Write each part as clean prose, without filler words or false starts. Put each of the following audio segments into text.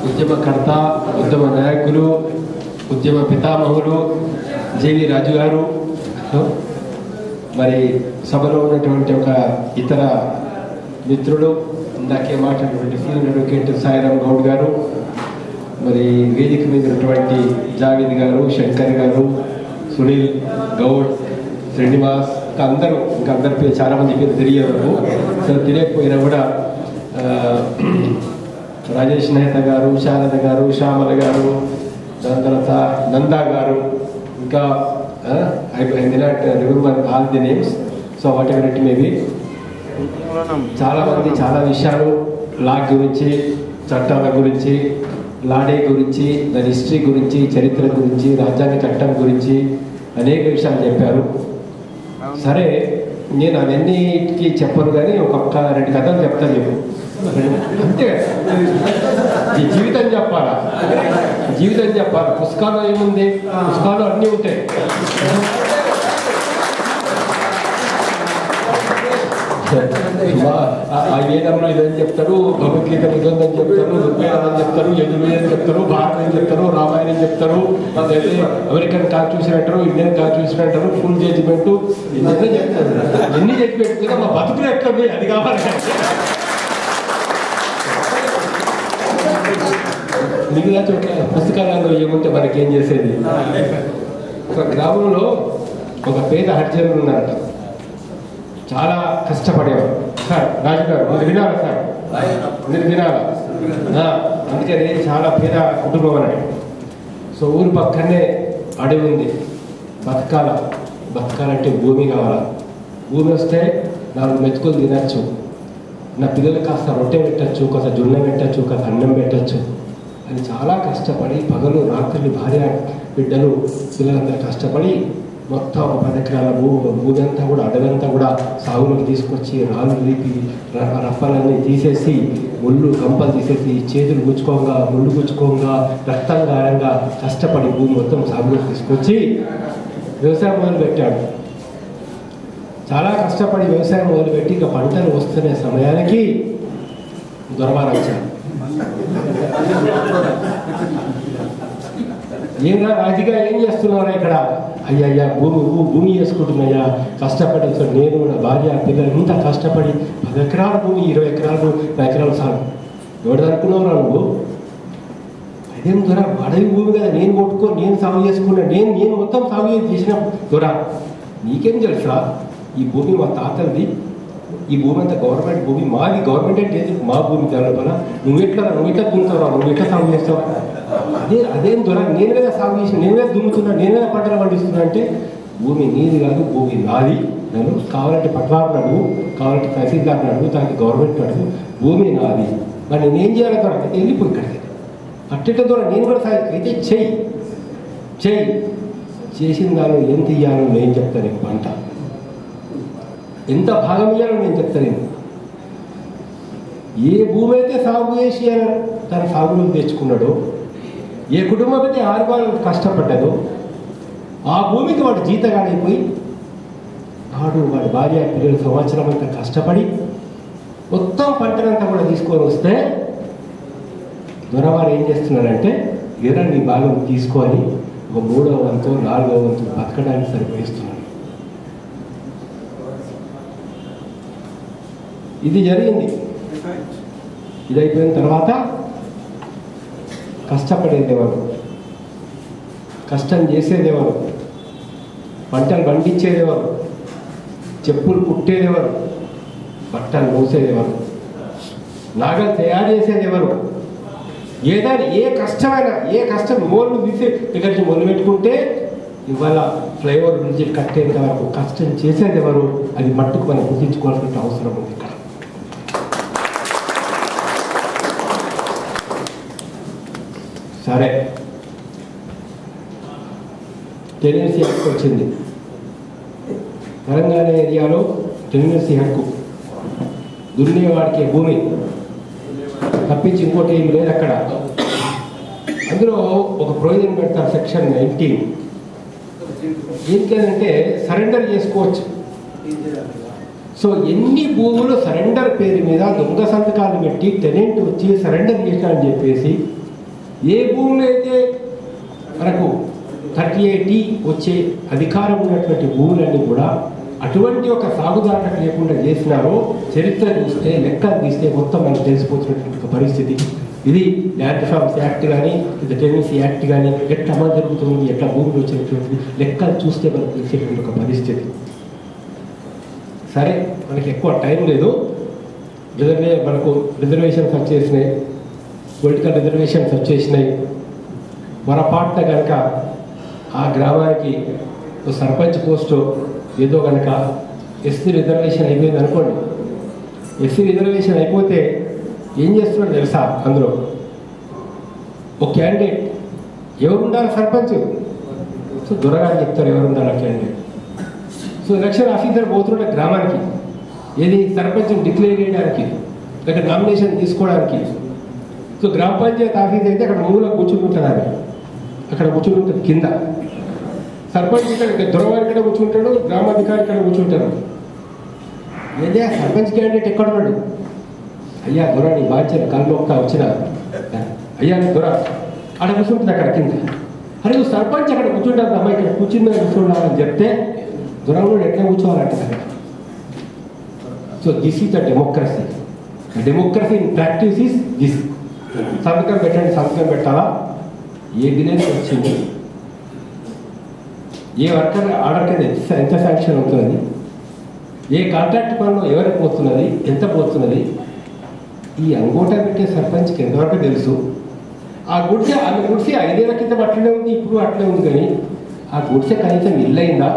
ఉద్యమకర్త, ఉద్యమ నాయకులు, ఉద్యమ పితామహులు జేవి రాజు గారు, మరి సభలో ఉన్నటువంటి ఒక ఇతర మిత్రులు, ఇందాకే మాట్లాడినటువంటి సీనియర్ అడ్వకేట్ సాయిరామ్ గౌడ్ గారు, మరి వేదిక మీద ఉన్నటువంటి జావేద్ గారు, శంకర్ గారు, సునీల్ గౌడ్, శ్రీనివాస్, ఇంకా అందరి పేరు చాలా మంది పేరు తెలియదు. తెలియకపోయినా కూడా రాజేష్ నేత గారు, శారద గారు, శ్యామల గారు, దాని తర్వాత నందా గారు, ఇంకా I did not remember all the names, so what ever it maybe, చాలా మంది చాలా విషయాలు లా గురించి, చట్టాల గురించి, లాడే గురించి, దాని హిస్టరీ గురించి, చరిత్ర గురించి, రాజ్యాంగ చట్టం గురించి అనేక విషయాలు చెప్పారు. సరే, నేను అవన్నీకి చెప్పను, కానీ ఒక్కొక్క 2 కథలు చెప్తాను చెప్పు, అంతే. ఈ జీవితం చెప్పాలా, జీవితం చెప్పాలి. పుస్తకాలు ఏముంది, పుస్తకాలు అన్నీ ఉంటాయి. వేదంలో ఇదని చెప్తారు, భగవద్గీత నిబంధన చెప్తారు, ఋగ్వేదం చెప్తారు, యజుర్వేదం చెప్తారు, భారతం చెప్తారు, రామాయణం చెప్తారు, అదైతే అమెరికన్ కాన్స్టిట్యూషన్ అంటారు, ఇండియన్ కాన్స్టిట్యూషన్ అంటారు, ఫుల్ జడ్జిమెంట్ ఇవన్నీ చెప్తారు. ఎన్ని చెప్పి పెట్టుకుంటే మా బతుకులు ఎట్లా అది కావాలి. మిగిలిన చోట్ల పుస్తకాలలో ఏముంటే మనకేం చేసేది. ఒక గ్రామంలో ఒక పేద హరిజనులు ఉన్నారట, చాలా కష్టపడేవారు. సార్ రాజుగారు మీరు వినాలి, సార్ మీరు వినాలి, అందుకని చాలా పేద కుటుంబం అన్నాడు. సో ఊరు పక్కనే అడవి ఉంది, బతకాలంటే భూమి కావాలి. భూమి వస్తే 4 మెతుకులు తినచ్చు, నా పిల్లలకు కాస్త రొట్టె పెట్టచ్చు, కాస్త జొన్న పెట్టచ్చు, కాస్త అన్నం పెట్టచ్చు అని చాలా కష్టపడి పగలు రాత్రులు భార్య బిడ్డలు పిల్లలందరూ కష్టపడి మొత్తం 10 ఎకరాల భూమి అంతా కూడా, అడవంతా కూడా సాగులోకి తీసుకొచ్చి రాళ్ళు రీపి రప్పలన్నీ తీసేసి, ముళ్ళు కంపలు తీసేసి, చేతులు ముళ్ళు గుచ్చుకోగా రక్తం గారంగా కష్టపడి భూమి మొత్తం సాగులోకి తీసుకొచ్చి వ్యవసాయం మొదలుపెట్టాడు. చాలా కష్టపడి వ్యవసాయం మొదలుపెట్టి ఇక పంటలు వస్తున్న సమయానికి దొరబారు వచ్చాడు. ఏంగా రాజుగా ఏం చేస్తున్నారా ఇక్కడ? అయ్యా భూమి చేసుకుంటున్నాయా, కష్టపడి నేను కూడా భార్య పిల్లలు ఇంత కష్టపడి 10 ఎకరాల భూమి, 20 ఎకరాలు 10 ఎకరాలు సాగు ఎవడు అనుకున్నావురా నువ్వు? అదేం దొర, అడవి భూమి కదా, నేను కొట్టుకొని నేను సాగు చేసుకున్నా, నేను మొత్తం సాగు చేసిన దొర, నీకేం తెలుసా? ఈ భూమి మా తాతలది, ఈ భూమి అంతా గవర్నమెంట్ భూమి, మాది గవర్నమెంట్ అంటే మా భూమి తెలపలా, నువ్వెట్లా దున్నుతావురా, నువ్వు ఎట్లా సాగు చేస్తావు? అదేం దొర, నేను కదా సాగు చేసిన, నేను కదా దున్నుతున్నా, నేను కదా పంటలు పండిస్తున్నా అంటే, భూమి నీది కాదు, భూమి నాది. నేను కావాలంటే పట్వారిని అడుగు, కావాలంటే తహసీల్దార్ని అడుగు, దానికి గవర్నమెంట్ అడుగు, భూమి నాది. మరి నేనేం చేయాలి దొర? వెళ్ళిపోయి ఇక్కడికి అట్టెట్ట దొర, నేను కూడా సాగు అయితే చెయ్యి చేసిన దానిలో ఎంత ఇయ్యాలో నేను చెప్తాను, నీకు పంట ఎంత భాగం ఇయ్యాలో నేను చెప్తాను. ఏ భూమి అయితే సాగు చేసి తన సాగులోకి తెచ్చుకున్నాడో, ఏ కుటుంబం అయితే 6 వారాలు కష్టపడ్డాడో, ఆ భూమికి వాడు జీతగాడైపోయి వాడి భార్య పిల్లలు సంవత్సరం అంతా కష్టపడి మొత్తం పంటనంతా కూడా తీసుకొని వస్తే దొరవారు ఏం చేస్తున్నారంటే, వేరే నీ భాగం తీసుకొని ఒక 3వ వంతు 4వ వంతు బతకడానికి సరిపోయిస్తున్నారు. ఇది జరిగింది. ఇది అయిపోయిన తర్వాత కష్టపడేదేవారు, కష్టం చేసేదేవారు, పంటలు పండించేదేవారు, చెప్పులు కుట్టేదేవారు, బట్టలు మోసేదేవారు, నాగలు తయారు చేసేదేవారు. ఏదైనా ఏ కష్టం మోళ్ళు తీసే దగ్గర నుంచి మొదలు పెట్టుకుంటే ఇవాళ ఫ్లైఓవర్ బ్రిడ్జి కట్టేంత వరకు కష్టం చేసేదేవారు. అది మట్టుకు మనం గుర్తించుకోవాల్సిన అవసరం ఉంది ఇక్కడ. సరే, టెనెన్సీ హక్కు వచ్చింది. తెలంగాణ ఏరియాలో టెనెన్సీ హక్కు, దున్నేవాడికి భూమి తప్పించి ఇంకోటి ఏం లేదు అక్కడ. అందులో ఒక ప్రొవిజన్ పెడతారు, సెక్షన్ 19. ఏంటంటే సరెండర్ చేసుకోవచ్చు. సో ఎన్ని భూములు సరెండర్ పేరు మీద దొంగ సంతకాలు పెట్టి టెనెంట్ వచ్చి సరెండర్ చేశాడని చెప్పేసి ఏ భూములు అయితే మనకు 38 వచ్చే అధికారం ఉన్నటువంటి భూములన్నీ కూడా అటువంటి ఒక సాగుదారులకు లేకుండా చేసినారో చరిత్ర చూస్తే లెక్కలు తీస్తే మొత్తం మనకు తెలిసిపోతున్నటువంటి ఒక పరిస్థితి. ఇది ల్యాండ్ రిఫార్మ్స్ యాక్ట్ కానీ ఇది టెనెన్సీ యాక్ట్ కానీ ఎట్లా అమలు జరుగుతుంది, ఎట్లా భూములు వచ్చినటువంటి లెక్కలు చూస్తే మనకు తెలిసేటువంటి ఒక పరిస్థితి. సరే, మనకి ఎక్కువ టైం లేదు. మనకు రిజర్వేషన్స్ వచ్చేసినాయి, పొలిటికల్ రిజర్వేషన్స్ వచ్చేసినాయి. పొరపాటున కనుక ఆ గ్రామానికి సర్పంచ్ పోస్టు ఏదో కనుక ఎస్సీ రిజర్వేషన్ అయిపోయింది అనుకోండి. ఎస్సీ రిజర్వేషన్ అయిపోతే ఏం చేస్తున్నాడు తెలుసా? అందులో ఒక క్యాండిడేట్ ఎవరు ఉండాలి సర్పంచ్? సో దొరగారు చెప్తారు ఎవరు ఉండాలి ఆ క్యాండిడేట్. సో ఎలక్షన్ ఆఫీసర్ పోతున్నాడు గ్రామానికి, ఏది సర్పంచ్ డిక్లేర్ చేయడానికి, అక్కడ నామినేషన్ తీసుకోవడానికి. సో గ్రామ పంచాయతీ ఆఫీస్ అయితే అక్కడ మూల కూర్చుంటుంటుంది, ఆమె అక్కడ కూర్చుంటుంది కింద. సర్పంచ్ ఇక్కడ దొరవారి ఇక్కడ కూర్చుంటాడు, గ్రామాధికారి ఇక్కడ కూర్చుంటారు. ఏదే సర్పంచ్ క్యాండిడేట్ ఎక్కడున్నాడు? అయ్యా దొర నీ బాధ్యత కళ్ళొక్క వచ్చిన అయ్యా దొర అక్కడ కూర్చుంటుంది అక్కడ కింద. అరే నువ్వు సర్పంచ్ అక్కడ కూర్చుంటారు అమ్మాయి, ఇక్కడ కూర్చుందని కూర్చుండాలని చెప్తే దొరవాడు ఎట్లా కూర్చోవాలంటే కదా. So this is the democracy. Democracy in practice is this. సంతకం పెట్టండి, సంతకం పెట్టాలా, ఏ డిలేస్ వచ్చింది, ఏ వర్కర్ ఆర్డర్ కింద ఎంత శాంక్షన్ అవుతున్నది, ఏ కాంట్రాక్ట్ పనులు ఎవరికి పోతున్నది, ఎంత పోతున్నది, ఈ అంగోటా పెట్టే సర్పంచ్కి ఎంతవరకు తెలుసు. ఆ గుడిసె 5 ఏళ్ల క్రితం అట్లనే ఉంది, ఇప్పుడు అట్లే ఉంది. కానీ ఆ గుడిసె కనీసం ఇల్లు అయిందా,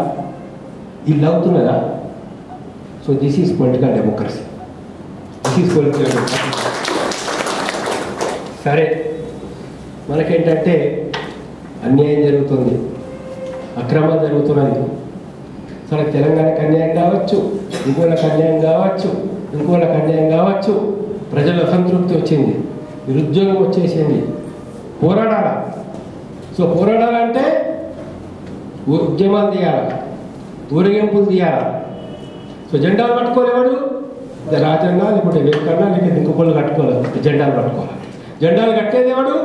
ఇల్లు అవుతున్నదా? So this is political democracy. This is political democracy. సరే, మనకేంటంటే అన్యాయం జరుగుతుంది, అక్రమం జరుగుతున్నది. సరే, తెలంగాణకు అన్యాయం కావచ్చు, ఇంకోళ్ళకి అన్యాయం కావచ్చు, ఇంకోళ్ళకి అన్యాయం కావచ్చు. ప్రజల అసంతృప్తి వచ్చింది, నిరుద్యోగం వచ్చేసింది, పోరాడాలా. సో పోరాడాలంటే ఉద్యమాలు తీయాలి, ఊరేగింపులు తీయాలి. సో జెండాలు పట్టుకోలేవాడు రాజన్న, లేకపోతే వెంకన్న, లేకపోతే ఇంకొకళ్ళు కట్టుకోవాలి, జెండాలు పట్టుకోవాలి. జెండాలు కట్టేది ఎవడు?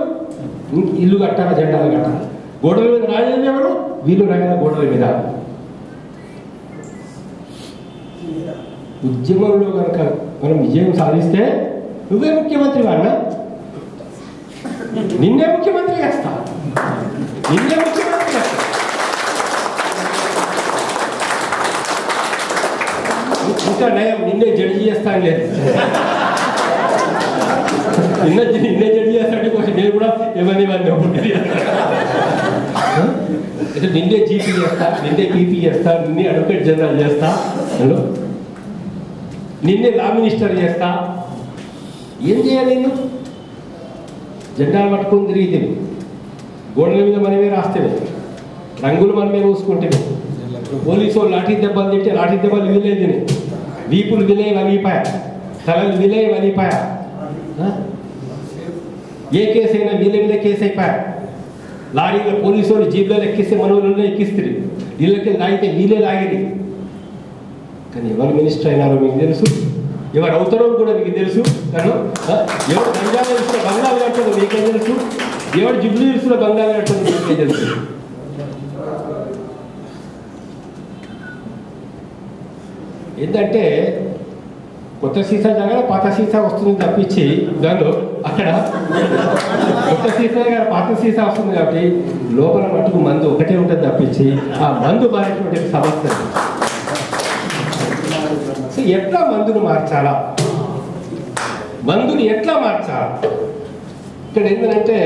ఇల్లు కట్టాలి, జెండాలు కట్టాలి. గోడల మీద రాజేది ఎవడు? వీళ్ళు రాయాలి గోడల మీద. ఉద్యమంలో కనుక మనం విజయం సాధిస్తే నువ్వే ముఖ్యమంత్రి వాడినా, నిన్నే ముఖ్యమంత్రి చేస్తా, నిన్నే ముఖ్యమంత్రి చేస్తా. ఇంకా నయం, నిన్నే జడ్జి చేస్తాను లేదు, నిన్నే జడ్జి చేస్తాడు. కొంచెం నేను కూడా ఏమని నిన్నే జీపీ చేస్తా, నిన్నే పీపీ చేస్తా, నిన్నే అడ్వకేట్ జనరల్ చేస్తా, నిన్నే లా మినిస్టర్ చేస్తా. ఏం చేయాలి? నేను జెండాలు పట్టుకొని తిరిగితే, గోడల మీద మనమే రాస్తేవి, రంగులు మనమే పూసుకుంటేవి, పోలీసు లాఠీ దెబ్బలు తింటే లాఠీ దెబ్బలు విలేదు, వీపులు విలే వలిపాయ, తలలు విలే వలిపాయ, ఏ కేసు అయినా వీళ్ళ మీద కేసు అయిపోయా. లారీలో పోలీసు వాళ్ళు జీబ్లలో ఎక్కిస్తే మనవులలో ఎక్కిస్తుంది, వీళ్ళకి లాగితే వీళ్ళే లాగిరి. కానీ ఎవరు మినిస్టర్ అయినారో మీకు తెలుసు, ఎవరు అవుతారో కూడా మీకు తెలుసు. కానీ ఎవరు బంగాళ ఇస్తున్న బంగాళ కట్టదో మీకే తెలుసు, ఎవరు జిబ్లు ఇస్తున్న బంగాళ కట్టదో మీకే తెలుసు. ఏంటంటే కొత్త సీసా దగ్గర పాత సీసా వస్తుంది తప్పించి, దానిలో అక్కడ కొత్త సీసా దగ్గర పాత సీసా వస్తుంది కాబట్టి లోపల మటుకు మందు ఒకటే ఉంటుంది తప్పించి ఆ మందు మారేటువంటి సమస్య. సో ఎట్లా మందును మార్చాలా, మందుని ఎట్లా మార్చాలా? ఇక్కడ ఏంటంటే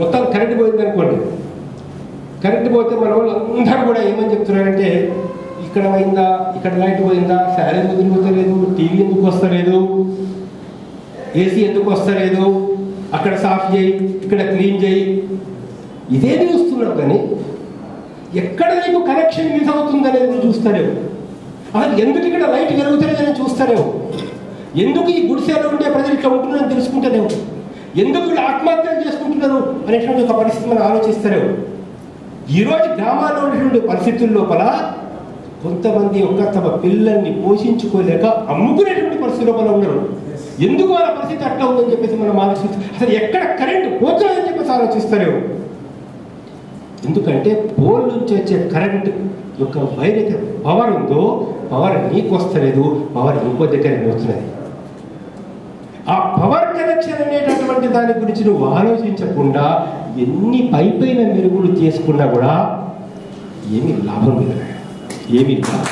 మొత్తం కరెంట్ పోయింది అనుకోండి, కరెంట్ పోతే మన వాళ్ళు అందరూ కూడా ఏమని చెప్తున్నారంటే, ఇక్కడ పోయిందా, ఇక్కడ లైట్ పోయిందా, ఫ్యాన్ ఎందుకు తిరుగుతలేదు, టీవీ ఎందుకు వస్తలేదు, ఏసీ ఎందుకు వస్తలేదు, అక్కడ సాఫ్ చేయి, ఇక్కడ క్లీన్ చేయి, ఇదే చూస్తున్నావు. కానీ ఎక్కడ నీకు కనెక్షన్ మిస్ అవుతుంది అనేది చూస్తారేమో, అసలు ఎందుకు ఇక్కడ లైట్ వెలుగుతలేదని చూస్తారేమో, ఎందుకు ఈ గుడిసెలో ఉండే ప్రజలు ఇట్లా ఉంటున్నారని తెలుసుకుంటారేమో, ఎందుకు వీళ్ళు ఆత్మహత్యలు చేసుకుంటున్నారు అనేటువంటి ఒక పరిస్థితి మనం ఆలోచిస్తారేమో. ఈరోజు గ్రామాల్లో ఉన్నటువంటి పరిస్థితుల లోపల కొంతమంది తమ పిల్లల్ని పోషించుకోలేక అమ్ముకునేటువంటి పరిస్థితి లోపల ఉన్నారు. ఎందుకు వాళ్ళ పరిస్థితి అట్లా ఉందని చెప్పేసి మనం ఆలోచిస్తాం. అసలు ఎక్కడ కరెంటు పోతుందని చెప్పేసి ఆలోచిస్తారు. ఎందుకంటే పోల్ నుంచి వచ్చే కరెంట్ యొక్క వైర్ అయితే పవర్ ఉందో పవర్ నీకు వస్తలేదు, పవర్ ఇంకో దగ్గరికి వస్తున్నది. ఆ పవర్ కనెక్షన్ అనేటటువంటి దాని గురించి నువ్వు ఆలోచించకుండా ఎన్ని పైపైన మెరుగులు చేసుకున్నా కూడా ఏమీ లాభం లేదు, ఏమీ లాభం.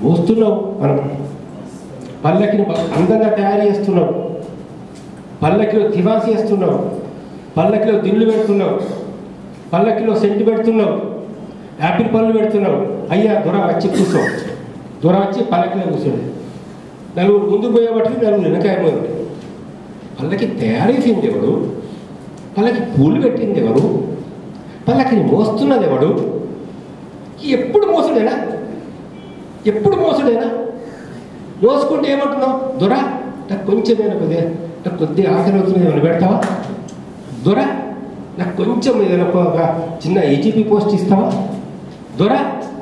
మోస్తున్నావు, మనం పల్లకిని అందంగా తయారు చేస్తున్నావు, పల్లకిలో తివాసి వేస్తున్నావు, పల్లకిలో దిండ్లు పెడుతున్నావు, పల్లకిలో సెంటు పెడుతున్నావు, యాపిల్ పళ్ళు పెడుతున్నావు. అయ్యా దొర వచ్చి కూర్చో, దొర వచ్చి పల్లకిలో కూర్చోండి. నలుగురు ముందు పోయేబట్టి నలుగురు వెనకాయ పోయాడు. పల్లకి తయారు చేసింది ఎవడు? పల్లకి పూలు పెట్టింది ఎవరు? పల్లకిని మోస్తున్నది ఎవడు? ఎప్పుడు మోసుడేనా? ఎప్పుడు మోసుడేనా? మోసుకుంటే ఏమంటున్నావు? దొర నాకు కొంచెమైనా కొద్దిగా, నాకు కొద్దిగా ఆకలి అవుతుంది, ఏమైనా పెడతావా? దొర నాకు కొంచెం ఏదైనా ఒక చిన్న ఏజీపీ పోస్ట్ ఇస్తావా? దొర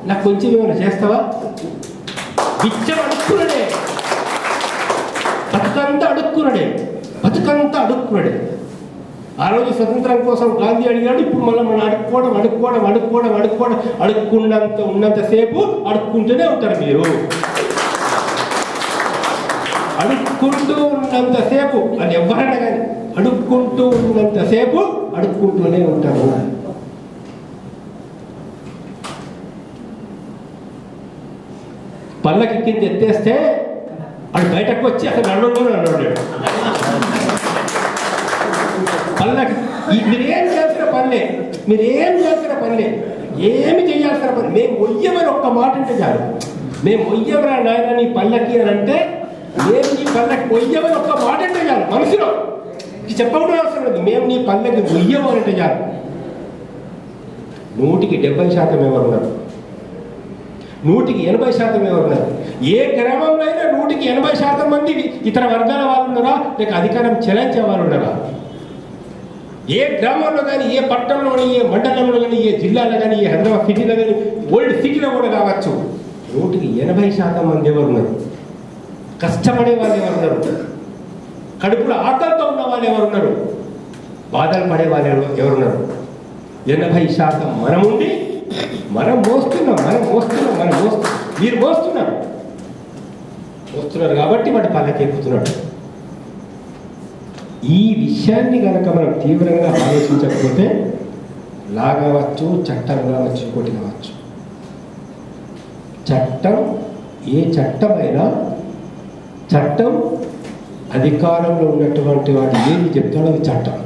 నాకు కొంచెం ఏమైనా చేస్తావా? బిచ్చం అడుక్కున్నాడే, బతుకంతా అడుక్కున్నాడే, బతుకంతా అడుక్కున్నాడే. ఆ రోజు స్వతంత్రం కోసం గాంధీ అడిగాడు, ఇప్పుడు మళ్ళీ మనం అడుక్కోవడం అడుక్కోవడం అడుక్కోవడం అడుక్కోవడం ఉన్నంతసేపు అడుక్కుంటూనే ఉంటారు మీరు. అడుక్కుంటూ ఉన్నంతసేపు, అది ఎవరైనా కానీ అడుక్కుంటూ ఉన్నంతసేపు అడుక్కుంటూనే ఉంటారు. పల్లకి కింద ఎత్తేస్తే అది బయటకు వచ్చి అసలు నడవడం నడవలేడు. పల్లకి మీరేం చేసిన పనిలే, మీరేం చేసిన పనిలే, ఏమి చేయాల్సిన పని. మేము మొయ్యమని ఒక్క మాట అంటే చాలు. మేము మొయ్యమరా నాయన నీ పల్లకి అని అంటే, మేము నీ పల్లకి మొయ్యమని ఒక్క మాట అంటే చాలు. మనసులో చెప్పకుండా అవసరం లేదు. మేము నీ పల్లకి మొయ్యమని అంటే చాలు. 100% ఎవరున్నారు? 180% ఎవరున్నారు? ఏ గ్రామంలో అయినా 180% మంది ఇతర వర్గాల వాళ్ళు ఉన్నారా, లేక అధికారం చెలాయించే వాళ్ళు ఉన్నారా? ఏ గ్రామంలో కానీ, ఏ పట్టణంలో కానీ, ఏ మండలంలో కానీ, ఏ జిల్లాలో కానీ, ఏ హైదరాబాద్ సిటీలో కానీ, ఓల్డ్ సిటీలో కూడా కావచ్చు, 180% మంది ఎవరున్నారు? కష్టపడే వాళ్ళు ఎవరున్నారు? కడుపులో ఆకలితో ఉన్న వాళ్ళు ఎవరున్నారు? బాధలు పడే వాళ్ళు ఎవరున్నారు? 80% మనం ఉండి మనం మోస్తున్నాం. మీరు మోస్తున్నారు కాబట్టి వాటి పల్లకి ఎక్కుతున్నాడు. ఈ విషయాన్ని కనుక మనం తీవ్రంగా ఆలోచించకపోతే లా కావచ్చు, చట్టం కావచ్చు, ఇంకోటి కావచ్చు, చట్టం ఏ చట్టమైనా చట్టం అధికారంలో ఉన్నటువంటి వాడు ఏది చెప్తాడో అది చట్టం.